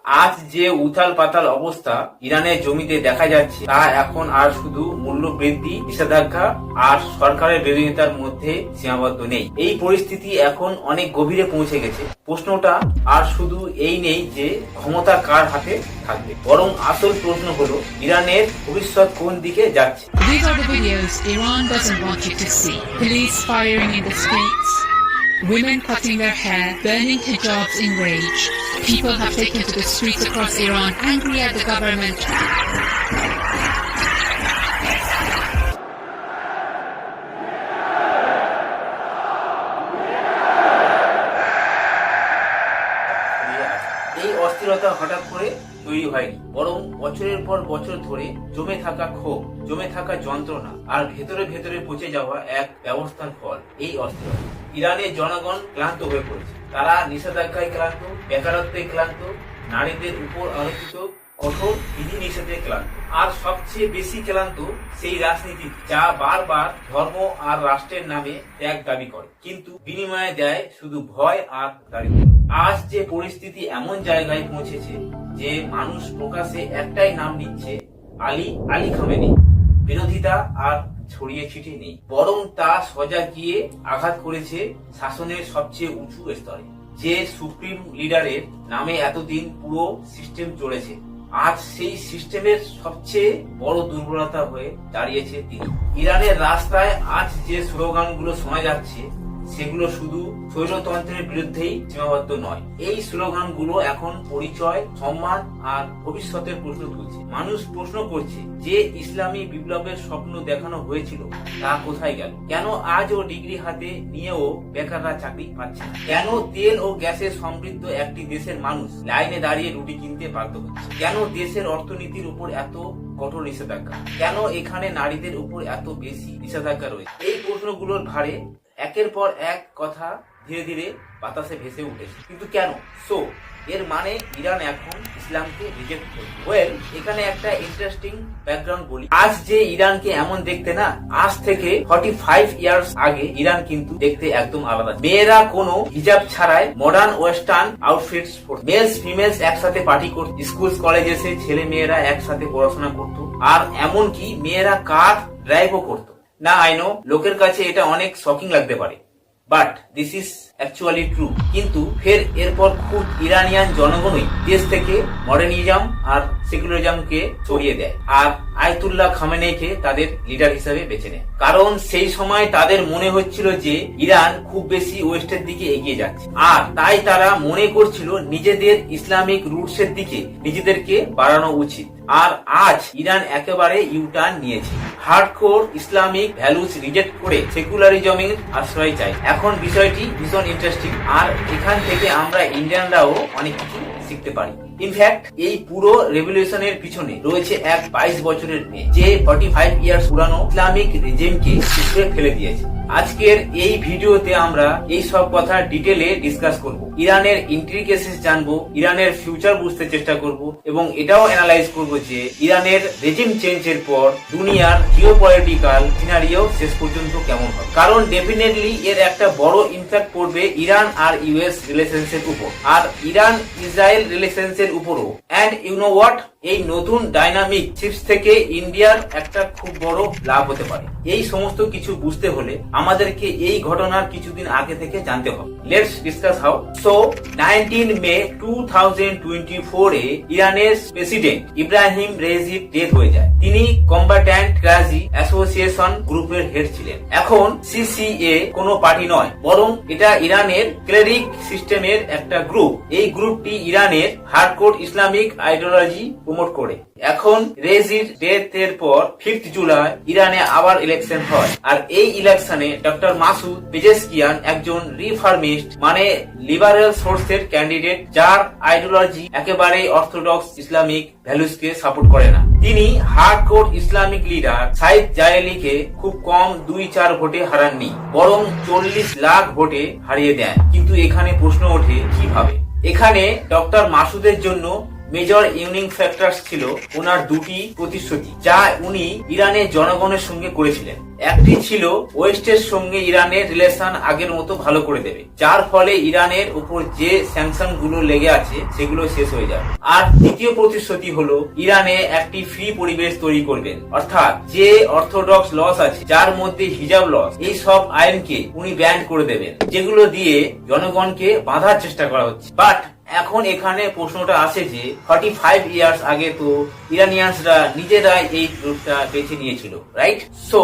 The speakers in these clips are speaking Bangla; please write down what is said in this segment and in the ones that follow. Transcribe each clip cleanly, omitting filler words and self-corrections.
আজ যে উথাল পাতাল অবস্থা ইরানের জমিতে দেখা যাচ্ছে তা এখন আর শুধু মূল্য বৃদ্ধি, নিষেধাজ্ঞা আর সরকারের বিরোধিতার মধ্যে সীমাবদ্ধ নেই। এই পরিস্থিতি এখন অনেক গভীরে পৌঁছে গেছে। প্রশ্নটা আর শুধু এই নেই যে ক্ষমতা কার হাতে থাকবে, বরং আসল প্রশ্ন হলো ইরানের ভবিষ্যৎ কোন দিকে যাচ্ছে। These are the videos Iran doesn't want you to see. Police firing in the streets. Women cutting their hair, burning hijabs in rage. People have taken to the streets across Iran, angry at the government. এই অস্থিরতা হঠাৎ করে তৈরি হয়নি, বরং বছরের পর বছর ধরে জমে থাকা ক্ষোভ, জমে থাকা যন্ত্রণা আর ভেতরে ভেতরে পচে যাওয়া এক ব্যবস্থার ফল। এই অস্থিরতা ইরানের জনগণ ক্লান্ত হয়ে পড়েছে। তারা নিষেধাজ্ঞায় ক্লান্ত, বেকারত্বে ক্লান্ত, নারীদের উপর আরোপিত কঠোর বিধি নিষেধে ক্লান্ত, আর সবচেয়ে বেশি ক্লান্ত সেই রাজনীতি যা বারবার ধর্ম আর রাষ্ট্রের নামে ত্যাগ দাবি করে, কিন্তু বিনিময়ে দেয় শুধু ভয় আর দারিদ্র। আজ যে পরিস্থিতি এমন জায়গায় পৌঁছেছে যে মানুষ প্রকাশ্যে একটাই নাম নিচ্ছে, আলী খামেনি। বিরোধিতা আর ছড়িয়ে ছিটিয়ে নেই, বরং তা সোজা গিয়ে আঘাত করেছে শাসনের সবচেয়ে উঁচু স্তরে। যে সুপ্রিম লিডারের নামে এতদিন পুরো সিস্টেম চলেছে, আজ সেই সিস্টেমের সবচেয়ে বড় দুর্বলতা হয়ে দাঁড়িয়েছে তিনি। ইরানের রাস্তায় আজ যে স্লোগানগুলো শোনা যাচ্ছে সেগুলো শুধু স্বৈরতন্ত্রের বিরুদ্ধেই সীমাবদ্ধ নয়। এই স্লোগানগুলো এখন পরিচয়, সম্মান আর ভবিষ্যতের প্রশ্ন তুলছে। মানুষ প্রশ্ন করছে যে ইসলামী বিপ্লবের স্বপ্ন দেখানো হয়েছিল তা কোথায় গেল? কেন আজও ডিগ্রি হাতে নিয়েও বেকাররা চাকরি পাচ্ছে না? কেন তেল ও গ্যাসে সমৃদ্ধ একটি দেশের মানুষ লাইনে দাঁড়িয়ে রুটি কিনতে বাধ্য হচ্ছে? কেন দেশের অর্থনীতির উপর এত কঠোর নিষেধাজ্ঞা? কেন এখানে নারীদের উপর এত বেশি নিষেধাজ্ঞা রয়েছে? এই প্রশ্নগুলোর ভারে একের পর এক কথা ধীরে ধীরে বাতাসে ভেসে উঠেছে। কিন্তু কেন? এর মানে ইরান এখন ইসলামকে রিজেক্ট করছে। এখানে একটা ইন্টারেস্টিং ব্যাকগ্রাউন্ড বলি। আজ যে ইরানকে এমন দেখতে না, আজ থেকে 45 ইয়ার্স আগে ইরান কিন্তু দেখতে একদম আলাদা। মেয়েরা কোনো হিজাব ছাড়াই মডার্ন ওয়েস্টার্ন আউটফিটস পরত, মেলস ফিমেলস একসাথে পার্টি করত, স্কুল কলেজে ছেলে মেয়েরা একসাথে পড়াশোনা করত, আর এমনকি মেয়েরা কার ড্রাইভও করত। না, আই নো লোকের কাছে এটা অনেক শকিং লাগতে পারে, but this is actually true. কিন্তু ফের এরপর খুব ইরানিয়ান জনগণই দেশ থেকে মডার্নিজম আর সেকুলারিজমকে সরিয়ে দেয় আর আয়াতুল্লাহ খামেনেইকে তাদের লিডার হিসেবে বেছে নেয়। কারণ সেই সময় তাদের মনে হচ্ছিল যে ইরান খুব বেশি ওয়েস্টের দিকে এগিয়ে যাচ্ছে, আর তাই তারা মনে করছিল নিজেদের ইসলামিক রুটসের দিকে নিজেদেরকে বাড়ানো উচিত। আর আজ ইরান একেবারে ইউটার্ন নিয়েছে, হার্ডকোর ইসলামিক ভ্যালুস রিজেক্ট করে সেকুলারিজমের আশ্রয় চাই। এখন বিষয়টি ভীষণ ইন্টারেস্টিং, আর এখান থেকে আমরা ইন্ডিয়ানরাও অনেক কিছু শিখতে পারি। ইনফ্যাক্ট এই পুরো রেভলিউশনের পিছনে রয়েছে এক 22 বছরের মেয়ে যে 45 ইয়ার্স পুরানো ইসলামিক রেজিমকে ছুঁড়ে ফেলে দিয়েছে। আজকের এই ভিডিওতে আমরা এই সব কথা ডিটেলে ডিসকাস করব, ইরানের ইন্ট্রিকেসিস জানবো, ইরানের ফিউচার বুঝতে চেষ্টা করব, এবং এটাও অ্যানালাইজ করব যে ইরানের রেজিম চেঞ্জের পর দুনিয়ার জিওপলিটিক্যাল সিনারিও শেষ পর্যন্ত কেমন হবে। কারণ ডেফিনেটলি এর একটা বড় ইমপ্যাক্ট পড়বে ইরান আর ইউএস রিলেশনস এর উপর, আর ইরান ইসরায়েল রিলেশনস এর উপরও। এন্ড ইউ নো হোয়াট, এই নতুন ডাইনামিক শিফট থেকে ইন্ডিয়ার একটা খুব বড় লাভ হতে পারে। এই সমস্ত কিছু বুঝতে হলে আমাদেরকে এই ঘটনার কিছুদিন আগে থেকে জানতে হবে। Let's discuss how. 19 মে 2024 এ ইরানের প্রেসিডেন্ট ইব্রাহিম রেইজির ডেথ হয়ে যায়। তিনি কম্বাট্যান্ট গাজি অ্যাসোসিয়েশন গ্রুপের হেড ছিলেন। এখন সিসিএ কোনো পার্টি নয়, বরং এটা ইরানের ক্লেরিক সিস্টেমের একটা গ্রুপ। এই গ্রুপটি ইরানের হার্ডকোর ইসলামিক আইডিওলজি প্রমোট করে। এখন রেজির ডেথ এর পর 5 জুলাই ইরানে আবার ইলেকশন হয়, আর এই ইলেকশনে ডক্টর মাসুদ পেজেশকিয়ান একজন রিফর্মিস্ট মানে লিবারেল সোর্সের ক্যান্ডিডেট, যার আইডিওলজি একেবারে অর্থোডক্স ইসলামিক ভ্যালুসকে সাপোর্ট করে না। তিনি হার্ডকোর ইসলামিক লিডার সাইদ জায়েলিকে খুব কম 2-4 ভোটে হারাননি, বরং 40 লাখ ভোটে হারিয়ে দেন। কিন্তু এখানে প্রশ্ন ওঠে কিভাবে? এখানে ডক্টর মাসুদের জন্য মেজর ইউনিক ফ্যাক্টরস ছিল ওনার দুটি প্রতিশ্রুতি যা উনি ইরানের জনগণের সঙ্গে করেছিলেন। একটি ছিল ওয়েস্টের সঙ্গে ইরানের রিলেশন আগের মতো ভালো করে দেবে, যার ফলে ইরানের উপর যে স্যাংশন গুলো লেগে আছে সেগুলো শেষ হয়ে যাবে। আর দ্বিতীয় প্রতিশ্রুতি হলো ইরানে একটি ফ্রি পরিবেশ তৈরি করবেন, অর্থাৎ যে অর্থোডক্স লস আছে যার মধ্যে হিজাব লস, এই সব আইনকে উনি ব্যান করে দেবেন, যেগুলো দিয়ে জনগণকে বাঁধার চেষ্টা করা হচ্ছে। বাট এখন এখানে প্রশ্নটা আসে যে 45 ইয়ার্স আগে তো ইরানিয়ানসরা নিজেরাই এই রুটটা বেছে নিয়েছিল, রাইট? সো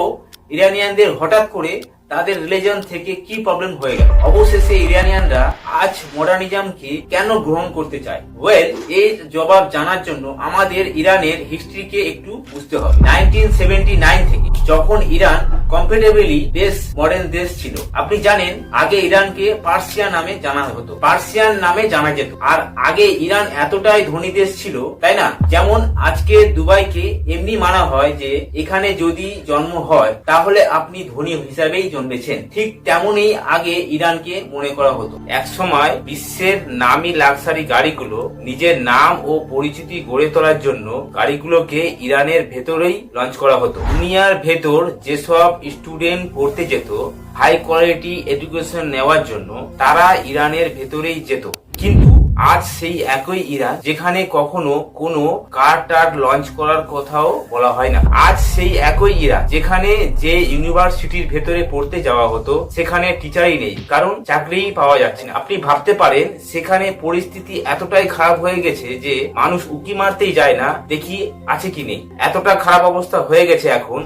ইরানিয়ানদের হঠাৎ করে তাদের রিলিজন থেকে কি প্রবলেম হয়ে গেল? অবশেষে ইরানিয়ানরা আজ মডার্নিজমকে কেন গ্রহণ করতে চায়? ওয়েল, এর জবাব জানার জন্য আমাদের ইরানের হিস্ট্রিকে একটু বুঝতে হবে। 1979 থেকে, যখন ইরান কম্পারেটিভলি বেশ মডার্ন দেশ ছিল। আপনি জানেন আগে ইরানকে পার্সিয়া নামে জানা হতো, পার্সিয়ান নামে জানা যেত। আর আগে ইরান এতটাই ধনী দেশ ছিল, তাই না? যেমন আজকে দুবাইকে এমনি মানা হয় যে এখানে যদি জন্ম হয় তাহলে আপনি ধনী হিসাবেই জন্মেছেন, ঠিক তেমনই আগে ইরানকে মনে করা হতো। এক সময় বিশ্বের নামি লাক্সারি গাড়িগুলো নিজের নাম ও পরিচিতি গড়ে তোলার জন্য গাড়িগুলোকে ইরানের ভেতরেই লঞ্চ করা হতো। দুনিয়ার ভেতর যেসব স্টুডেন্ট পড়তে যেত হাই কোয়ালিটি এডুকেশন নেওয়ার জন্য, তারা ইরানের ভেতরেই যেত। কিন্তু আজ সেই একই ইরান যেখানে কখনো কোনো কার টার লঞ্চ করার কথাও বলা হয় না, আজ সেই একই ইরান যেখানে যে ইউনিভার্সিটির ভেতরে পড়তে যাওয়া হতো সেখানে টিচারই নেই, কারণ চাকরিই পাওয়া যাচ্ছে না। আপনি ভাবতে পারেন সেখানে পরিস্থিতি এতটাই খারাপ হয়ে গেছে যে মানুষ উকি মারতেই যায় না দেখি আছে কি নেই, এতটা খারাপ অবস্থা হয়ে গেছে এখন।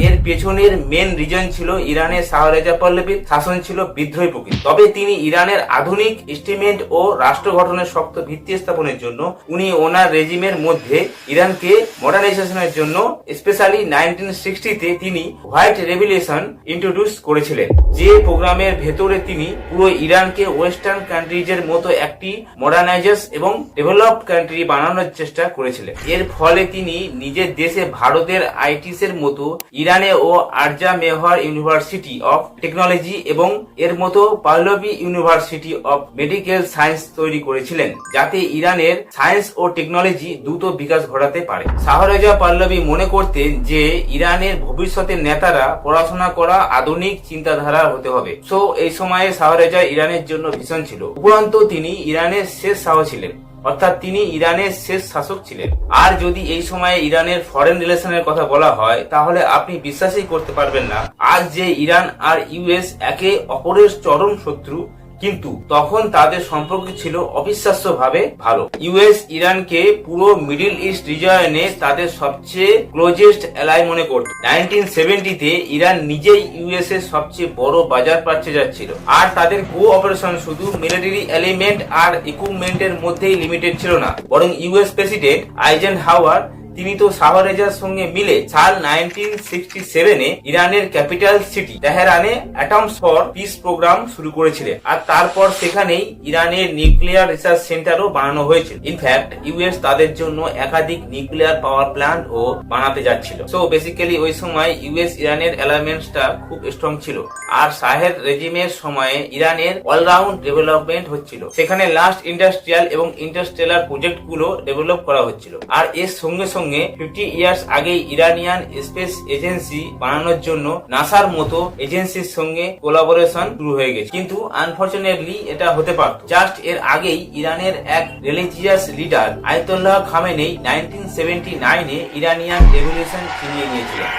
এর পেছনের মেন রিজন ছিল ইরানের শাহ রেজা পাহলভীর শাসন ছিল বিদ্রোহী প্রকৃতি। তবে তিনি ইরানের আধুনিক এস্টিমেট ও রাষ্ট্র গঠনের শক্ত ভিত্তি স্থাপনের জন্য উনি ওনার রেজিমের মধ্যে ইরানকে মডার্নাইজেশনের জন্য স্পেশালি 1960-তে তিনি হোয়াইট রেভলিউশন ইন্ট্রোডিউস করেছিলেন, যে প্রোগ্রামের ভেতরে তিনি পুরো ইরানকে ওয়েস্টার্ন কান্ট্রিজের মতো একটি মডার্নাইজেস এবং ডেভেলপড কান্ট্রি বানানোর চেষ্টা করেছিলেন। এর ফলে তিনি নিজের দেশে ভারতের আইটিস এর মতো ইরানে ও আরজা মেহর ইউনিভার্সিটি অফ টেকনোলজি এবং এর মতো পাহলভি ইউনিভার্সিটি অফ মেডিকেল সায়েন্স তৈরি করেছিলেন, যাতে ইরানের সায়েন্স ও টেকনোলজি দ্রুত বিকাশ ঘটাতে পারে। শাহ রেজা পাহলভি মনে করতেন যে ইরানের ভবিষ্যতের নেতারা পড়াশোনা করা আধুনিক চিন্তাধারা হতে হবে। সো এই সময়ে শাহ রেজা ইরানের জন্য ভীষণ ছিল। উপরন্তু তিনি ইরানের শেষ শাহ ছিলেন, অর্থাৎ তিনি ইরানের শেষ শাসক ছিলেন। আর যদি এই সময়ে ইরানের ফরেন রিলেশনের কথা বলা হয় তাহলে আপনি বিশ্বাসই করতে পারবেন না আজ যে ইরান আর ইউএস একে অপরের চরম শত্রু, কিন্তু তখন তাদের সম্পর্ক ছিল অবিশ্বাস্যভাবে ভালো। ইউএস ইরানকে পুরো মিডল ইস্ট রিজিয়নে তাদের সবচেয়ে ক্লোজেস্ট অ্যালাই মনে করত। 1970-তে ইরান নিজেই ইউএস এর সবচেয়ে বড় বাজার পাচ্ছে যাচ্ছিল, আর তাদের কোঅপারেশন শুধু মিলিটারি এলিমেন্ট আর ইকুইপমেন্টের মধ্যেই লিমিটেড ছিল না, বরং ইউএস প্রেসিডেন্ট আইজেনহাওয়ার তিনি তো শাহ রেজার সঙ্গে মিলে সাল 1967-এ ইরানের ক্যাপিটাল সিটি তেহরানে অ্যাটমস ফর পিস প্রোগ্রাম শুরু করেছিলেন, আর তারপর সেখানেই ইরানের নিউক্লিয়ার রিসার্চ সেন্টারও বানানো হয়েছিল। ইনফ্যাক্ট ইউএস তাদের জন্য একাধিক নিউক্লিয়ার পাওয়ার প্ল্যান্ট ও বানাতে যাচ্ছিল। সো বেসিক্যালি ওই সময় ইউএস ইরানের অ্যালায়েন্সটা খুব স্ট্রং ছিল, আর শাহের রেজিমের সময়ে ইরানের অলরাউন্ড ডেভেলপমেন্ট হচ্ছিল। সেখানে লাস্ট ইন্ডাস্ট্রিয়াল এবং ইন্টারস্টেলার প্রজেক্ট গুলো ডেভেলপ করা হচ্ছিল। আর এর সঙ্গে সঙ্গে 50 ইয়ার্স আগে ইরানিয়ান স্পেস এজেন্সি বানানোর জন্য নাসার মতো এজেন্সির সঙ্গে কোলাবোরেশন শুরু হয়ে গেছে। কিন্তু আনফরচুনেটলি এটা হতে পারত। জাস্ট এর আগেই ইরানের এক রিলিজিয়াস লিডার আয়াতুল্লাহ খামেনি 1979-এ ইরানিয়ান রেভলিউশন ছিনিয়ে নিয়েছিলেন।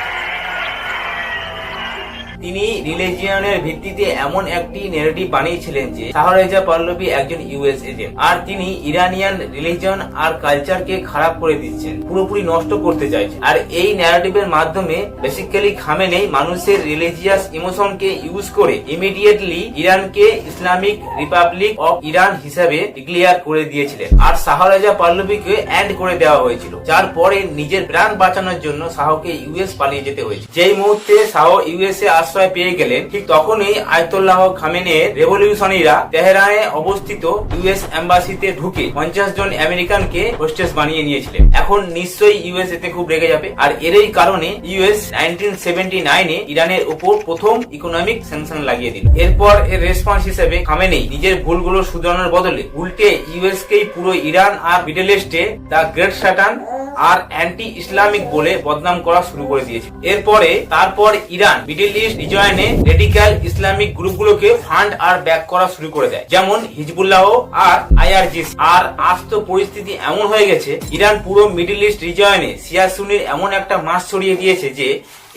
তিনি রিলিজিয়নের ভিত্তিতে এমন একটি ন্যারেটিভ বানিয়েছিলেন যে শাহ রেজা পাহলভি একজন ইউএস এজেন্ট, আর তিনি ইরানিয়ান রিলিজিয়ন আর কালচারকে খারাপ করে দিচ্ছেন, পুরোপুরি নষ্ট করতে চাইছেন। আর এই ন্যারেটিভের মাধ্যমে বেসিক্যালি খামেনি মানুষের রিলিজিয়াস ইমোশনকে ইউজ করে ইমিডিয়েটলি ইরানকে ইসলামিক রিপাবলিক অফ ইরান হিসাবে ডিক্লেয়ার করে দিয়েছিলেন, আর শাহ রেজা পাহলভিকে এন্ড করে দেওয়া হয়েছিল, যার পরে নিজের প্রাণ বাঁচানোর জন্য শাহকে ইউএস পালিয়ে যেতে হয়েছে। যেই মুহূর্তে শাহ ইউএসএ আশ্রয় পেয়ে গেলেন, ঠিক তখনই আয়াতুল্লাহ খামেনেইর রেভলিউশনারিরা তেহরানে অবস্থিত ইউএস এম্বাসিতে ঢুকে 50 জন আমেরিকানকে হোস্টেস বানিয়ে নিয়েছিলেন। এখন নিশ্চয়ই ইউএস এতে খুব রেগে যাবে, আর এরই কারণে ইউএস 1979-এ ইরানের উপর প্রথম ইকোনমিক স্যাংশন লাগিয়ে দিল। এরপর এর রেসপন্স হিসেবে খামেনেই নিজের ভুলগুলো শুধরানোর বদলে উল্টে ইউএস কেই পুরো ইরান আর মিডল ইস্টে দ্য গ্রেট শাটান আর অ্যান্টি ইসলামিক বলে বদনাম করা শুরু করে দিয়েছে। তারপর ইরান মিডল ইস্ট রিজনে রেডিক্যাল ইসলামিক গ্রুপগুলোকে ফান্ড আর ব্যাক করা শুরু করে দেয়, যেমন হিজবুল্লাহ আর আইআরজিস। আর আজ তো পরিস্থিতি এমন হয়ে গেছে, ইরান পুরো মিডল ইস্ট রিজনে শিয়া সুন্নির এমন একটা মাস ছড়িয়ে দিয়েছে যে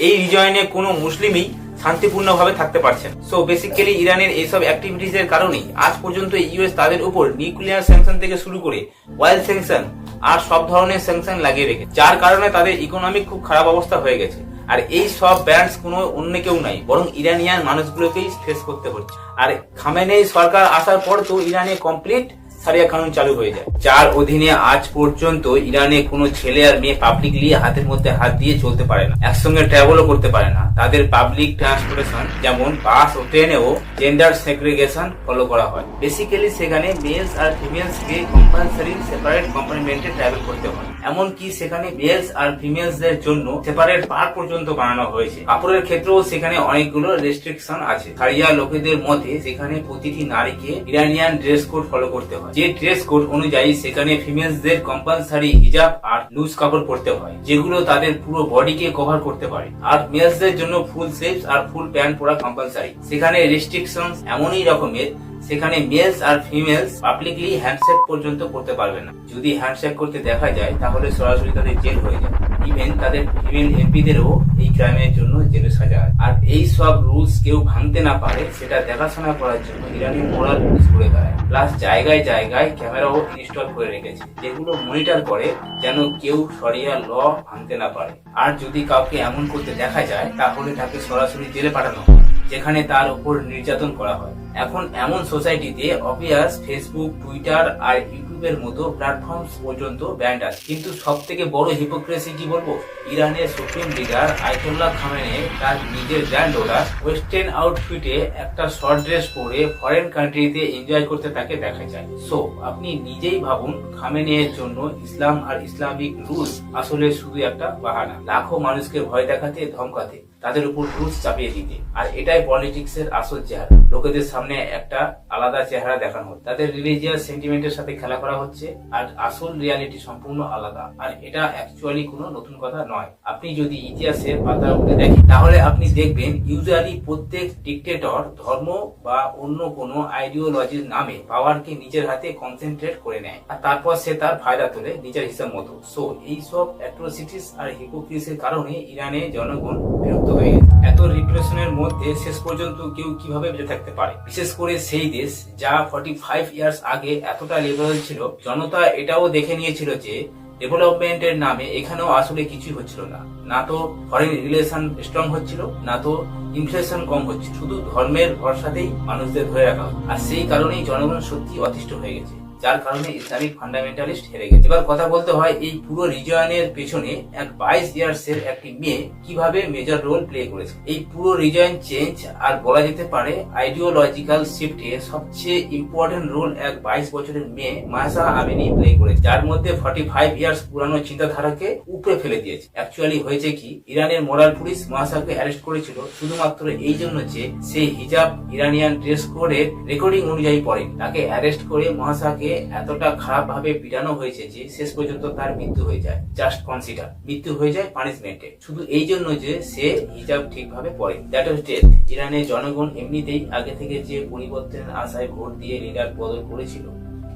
এই রিজনে কোনো মুসলিমই শান্তিপূর্ণভাবে থাকতে পারছেন। সো বেসিক্যালি ইরানের এইসব অ্যাক্টিভিটিস এর কারণেই আজ পর্যন্ত ইউএস তাদের উপর নিউক্লিয়ার স্যাংশন থেকে শুরু করে অয়েল স্যাংশন আর সব ধরনের স্যাংশন লাগিয়ে রেখেছে, যার কারণে তাদের ইকোনমিক খুব খারাপ অবস্থা হয়ে গেছে। আর এই সব ব্যান্ডস কোনো অন্য কেউ নাই, বরং ইরানিয়ান মানুষগুলোকেই ফেস করতে হচ্ছে। আর খামেনেই সরকার আসার পর তো ইরানে কমপ্লিট সারিয়া কানুন চালু হয়ে যায়, যার অধীনে আজ পর্যন্ত ইরানে কোনো ছেলে আর মেয়ে পাবলিকলি হাতের মধ্যে হাত দিয়ে চলতে পারে না, একসঙ্গে ট্রাভেলও করতে পারে না। তাদের পাবলিক ট্রান্সপোর্টেশন যেমন বাস ও ট্রেনেও জেন্ডার সেগ্রিগেশন ফলো করা হয়। বেসিক্যালি সেখানে মেলস আর ফিমেলস কে কম্পালসারি সেপারেট কম্পার্টমেন্টে ট্রাভেল করতে হয়। এমনকি সেখানে মেলস আর ফিমেলস দের জন্য সেপারেট পার্ক পর্যন্ত বানানো হয়েছে। কাপড়ের ক্ষেত্রেও সেখানে অনেকগুলো রেস্ট্রিকশন আছে। সারিয়া লোকেদের মতে সেখানে প্রতিটি নারীকে ইরানিয়ান ড্রেস কোড ফলো করতে হয়, যে ড্রেস কোড অনুযায়ী সেখানে ফিমেলসদের কম্পালসারি হিজাব আর লুজ কাপড় পরতে হয়, যেগুলো তাদের পুরো বডিকে কভার করতে পারে। আর মেলসদের জন্য ফুল স্লিভস আর ফুল প্যান্ট পরা কম্পালসারি। সেখানে রেস্ট্রিকশনস এমনই রকমের, সেখানে মেলস আর ফিমেলস পাবলিকলি হ্যান্ডশেক পর্যন্ত করতে পারবে না। যদি হ্যান্ডশেক করতে দেখা যায় তাহলে সরাসরি তাদের জেল হয়ে যায়। ইভেন তাদের ফিমেল এমপিদেরও এই ক্রাইমের জন্য জেলে সাজা হয়। আর এই সব রুলস কেউ ভাঙতে না পারে সেটা দেখাশোনা করার জন্য ইরানি মোরাল পুলিশ করে দাঁড়ায়। প্লাস জায়গায় জায়গায় ক্যামেরাও ইনস্টল করে রেখেছে, যেগুলো মনিটর করে যেন কেউ শরিয়া ল ভাঙতে না পারে। আর যদি কাউকে এমন করতে দেখা যায় তাহলে তাকে সরাসরি জেলে পাঠানো হয়, যেখানে তার উপর নির্যাতন করা হয়। এখন এমন সোসাইটিতে অবভিয়াস ফেসবুক, টুইটার আর ইউটিউবের মতো প্ল্যাটফর্মস পর্যন্ত ব্যান্ড আছে। কিন্তু সব থেকে বড় হিপোক্রেসি কি বলবো, ইরানের সুপ্রিম লিডার আয়াতুল্লাহ খামেনেই তার নিজের গ্র্যান্ড ডটার ওয়েস্টার্ন আউটফিটে একটা শর্ট ড্রেস পরে ফরেন কান্ট্রিতে এনজয় করতে তাকে দেখা যায়। সো আপনি নিজেই ভাবুন, খামেনেইর জন্য ইসলাম আর ইসলামিক রুলস আসলে শুধু একটা বাহানা, লাখো মানুষকে ভয় দেখাতে, ধমকাতে, তাদের উপর রুলস চাপিয়ে দিতে। আর এটাই পলিটিক্স এর আসল চেহারা। লোকেদের সামনে একটা আলাদা চেহারা দেখানো হচ্ছে, তাদের রিলিজিয়াস সেন্টিমেন্টের সাথে খেলা করা হচ্ছে, আর আসল রিয়ালিটি সম্পূর্ণ আলাদা। আর এটা অ্যাকচুয়ালি কোনো নতুন কথা নয়। আপনি যদি ইতিহাসের পাতা উঠে দেখেন তাহলে আপনি দেখবেন ইউজুয়ালি প্রত্যেক ডিক্টেটর ধর্ম বা অন্য কোনো আইডিওলজির নামে পাওয়ারকে নিজের হাতে কনসেন্ট্রেট করে নেয়, আর তারপর সে তার ফায়দা তোলে নিজের হিসাব মতো। সো এইসব অ্যাট্রোসিটিস আর হিপোক্রিসির কারণে ইরানে জনগণ বিরক্ত হয়ে গেছে। এত রিপ্রেশনের মধ্যে শেষ পর্যন্ত কেউ কিভাবে বেঁচে থাকতে পারে, বিশেষ করে সেই দেশ যা 45 ইয়ার্স আগে এতটা লিবারেল ছিল। জনতা এটাও দেখে নিয়েছিল যে ডেভেলপমেন্টের নামে এখানেও আসলে কিছুই হচ্ছিল না। না তো ফরেন রিলেশন স্ট্রং হচ্ছিল, না তো ইনফ্লেশন কম হচ্ছে, শুধু ধর্মের ভরসাতেই মানুষদের ধরে রাখা হচ্ছে। আর সেই কারণেই জনগণ সত্যি অতিষ্ঠ হয়ে গেছে, যার কারণে ইসলামিক ফান্ডামেন্টালিস্ট হেরে গেছে। এবার কথা বলতে হয় এই পুরো রিজনের পেছনে এক 22 ইয়ার্সের একটি মেয়ে কিভাবে মেজর রোল প্লে করেছে। এই পুরো রিজন চেঞ্জ আর বলা যেতে পারে আইডিওলজিক্যাল শিফটে সবচেয়ে ইম্পর্টেন্ট রোল এক 22 বছরের মেয়ে মাহসা আমিনি প্লে করেছে, যার মধ্যে 45 ইয়ার্স পুরানো চিন্তাধারাকে উপরে ফেলে দিয়েছে। অ্যাকচুয়ালি হয়েছে কি, ইরানের মোরাল পুলিশ মাহসাকে অ্যারেস্ট করেছিল শুধুমাত্র এই জন্য যে সে হিজাব ইরানিয়ান ড্রেস কোডের রেকর্ডিং অনুযায়ী পড়ে। তাকে অ্যারেস্ট করে মাহসাকে এতটা খারাপ ভাবে পিটানো হয়েছে যে শেষ পর্যন্ত তার মৃত্যু হয়ে যায়। জাস্ট কনসিডার, মৃত্যু হয়ে যায় পানিশমেন্টে, শুধু এই জন্য যে সে হিজাব ঠিকভাবে পড়ে। That was death. ইরানের জনগণ এমনিতেই আগে থেকে যে পরিবর্তনের আশায় ভোট দিয়ে লিডার বদল করেছিল,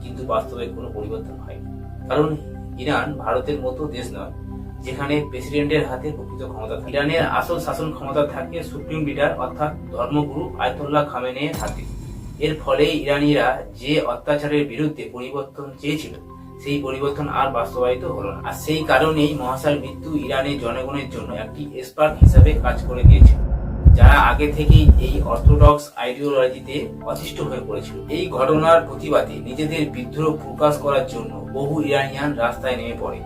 কিন্তু বাস্তবে কোনো পরিবর্তন হয়নি। কারণ ইরান ভারতের মতো দেশ নয় যেখানে প্রেসিডেন্টের হাতে প্রকৃত ক্ষমতা থাকে। ইরানের আসল শাসন ক্ষমতা থাকে সুপ্রিম লিডার অর্থাৎ ধর্মগুরু আয়াতুল্লাহ খামেনেইর হাতে। এর ফলে ইরানিরা যে অত্যাচারের বিরুদ্ধে পরিবর্তন চেয়েছিল সেই পরিবর্তন আর বাস্তবায়িত হলো না। আর সেই কারণেই মহাসার মৃত্যু ইরানের জনগণের জন্য একটি স্পার্ক হিসাবে কাজ করে দিয়েছিল, যারা আগে থেকেই এই অর্থোডক্স আইডিওলজিতে অতিষ্ঠ হয়ে পড়েছিল। এই ঘটনার প্রতিবাদে নিজেদের বিদ্রোহ প্রকাশ করার জন্য বহু ইরানিয়ান রাস্তায় নেমে পড়ে।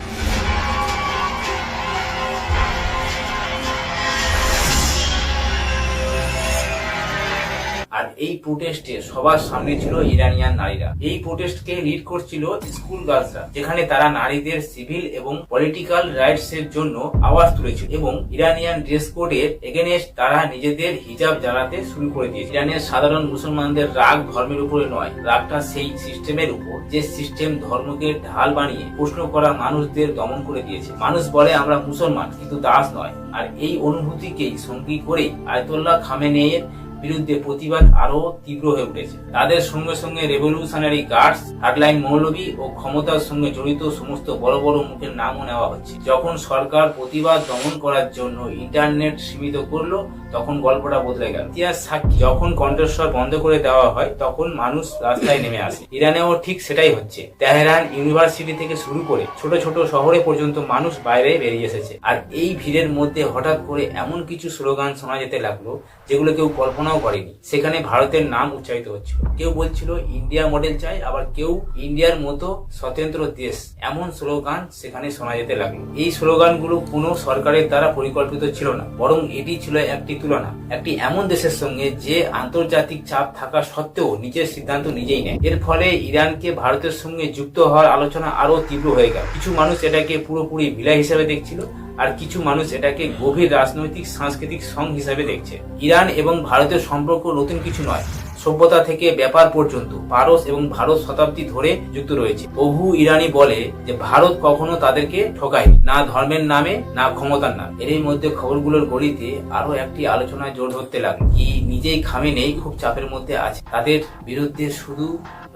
আর এই প্রোটেস্টে সবার সামনে ছিল ইরানিয়ান নারীরা। এই প্রোটেস্টকে লিড করছিল স্কুল গার্লসরা, যেখানে তারা নারীদের সিভিল এবং পলিটিক্যাল রাইটস এর জন্য আওয়াজ তুলেছিল এবং ইরানিয়ান ড্রেস কোডের এগেনস্ট তারা নিজেদের হিজাব জ্বালাতে শুরু করে দিয়েছে। ইরানের সাধারণ মুসলমানদের রাগ ধর্মের উপরে নয়, রাগটা সেই সিস্টেমের উপর যে সিস্টেম ধর্মকে ঢাল বানিয়ে প্রশ্ন করা মানুষদের দমন করে দিয়েছে। মানুষ বলে আমরা মুসলমান কিন্তু দাস নয়। আর এই অনুভূতিকেই সঙ্গী করে আয়াতুল্লাহ খামেনেইর বিরুদ্ধে প্রতিবাদ আরো তীব্র হয়ে উঠেছে। তাদের সঙ্গে সঙ্গে রেভলিউশনারি গার্ডস, হার্ডলাইন মৌলবী ও ক্ষমতার সঙ্গে জড়িত সমস্ত বড় বড় মুখের নামও নেওয়া হচ্ছে। যখন সরকার প্রতিবাদ দমন করার জন্য ইন্টারনেট সীমিত করলো, তখন গল্পটা বদলে গেল। ইতিহাস সাক্ষী, যখন কণ্ঠস্বর বন্ধ করে দেওয়া হয় তখন মানুষ রাস্তায় নেমে আসে। ইরানেও ঠিক সেটাই হচ্ছে। তেহরান ইউনিভার্সিটি থেকে শুরু করে ছোট ছোট শহরে পর্যন্ত মানুষ বাইরে বেরিয়ে এসেছে। আর এই ভিড়ের মধ্যে হঠাৎ করে এমন কিছু স্লোগান শোনা যেতে লাগলো যেগুলো কেউ কল্পনাও করেনি। সেখানে ভারতের নাম উচ্চারিত হচ্ছিল। কেউ বলছিল ইন্ডিয়া মডেল চাই, আবার কেউ ইন্ডিয়ার মতো স্বতন্ত্র দেশ, এমন স্লোগান সেখানে শোনা যেতে লাগলো। এই স্লোগানগুলো কোনো সরকারের দ্বারা পরিকল্পিত ছিল না, বরং এটি ছিল একটি তুলনা একটি এমন দেশের সঙ্গে যে আন্তর্জাতিক চাপ থাকা সত্ত্বেও নিজের সিদ্ধান্ত নিজেই নেয়। এর ফলে ইরানকে ভারতের সঙ্গে যুক্ত হওয়ার আলোচনা আরো তীব্র হয়ে গেল। কিছু মানুষ এটাকে পুরোপুরি বিলাই হিসেবে দেখছিল, আর কিছু মানুষ এটাকে গভীর রাজনৈতিক সাংস্কৃতিক সং হিসেবে দেখছে। ইরান এবং ভারতের সম্পর্ক নতুন কিছু নয়। সভ্যতা থেকে ব্যাপার পর্যন্ত পারস এবং ভারত শতাব্দী ধরে যুক্ত রয়েছে। বহু ইরানি বলে যে ভারত কখনো তাদেরকে ঠকায়নি, না ধর্মের নামে না ক্ষমতার নামে। এরই মধ্যে খবরগুলোর গলিতে আরো একটি আলোচনায় জোর ধরতে লাগলো কি নিজেই খামেনেই খুব চাপের মধ্যে আছে। তাদের বিরুদ্ধে শুধু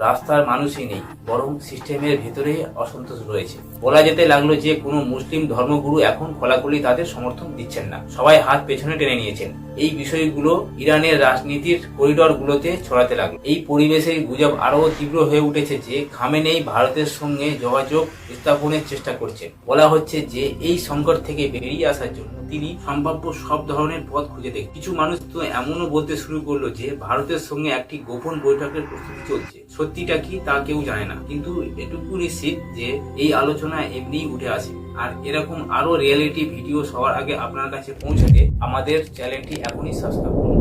রাস্তার মানুষই নেই, বরং সিস্টেমের ভেতরে অসন্তোষ রয়েছে। বলা যেতে লাগলো যে কোনো মুসলিম ধর্মগুরু এখন খোলাখুলি তাদের সমর্থন দিচ্ছেন না, সবাই হাত পেছনে টেনে নিয়েছেন। এই বিষয়গুলো ইরানের রাজনীতির করিডর গুলোতে ছড়াতে লাগলো। এই পরিবেশে গুজব আরো তীব্র হয়ে উঠেছে যে খামেনেই ভারতের সঙ্গে যোগাযোগ স্থাপনের চেষ্টা করছেন। বলা হচ্ছে যে এই সংকট থেকে বেরিয়ে আসার জন্য তিনি সম্ভাব্য সব ধরনের পথ খুঁজে দেখেন। কিছু মানুষ তো এমনও বলতে শুরু করলো যে ভারতের সঙ্গে একটি গোপন বৈঠকের প্রস্তুতি চলছে। সত্যিটা কি তা কেউ জানে না, কিন্তু এটুকু নিশ্চিত যে এই আলোচনা এমনিই উঠে আসে। আর এরকম আরো রিয়েলিটি ভিডিও সবার আগে আপনার কাছে পৌঁছাতে আমাদের চ্যানেলটি এখনই সাবস্ক্রাইব করুন।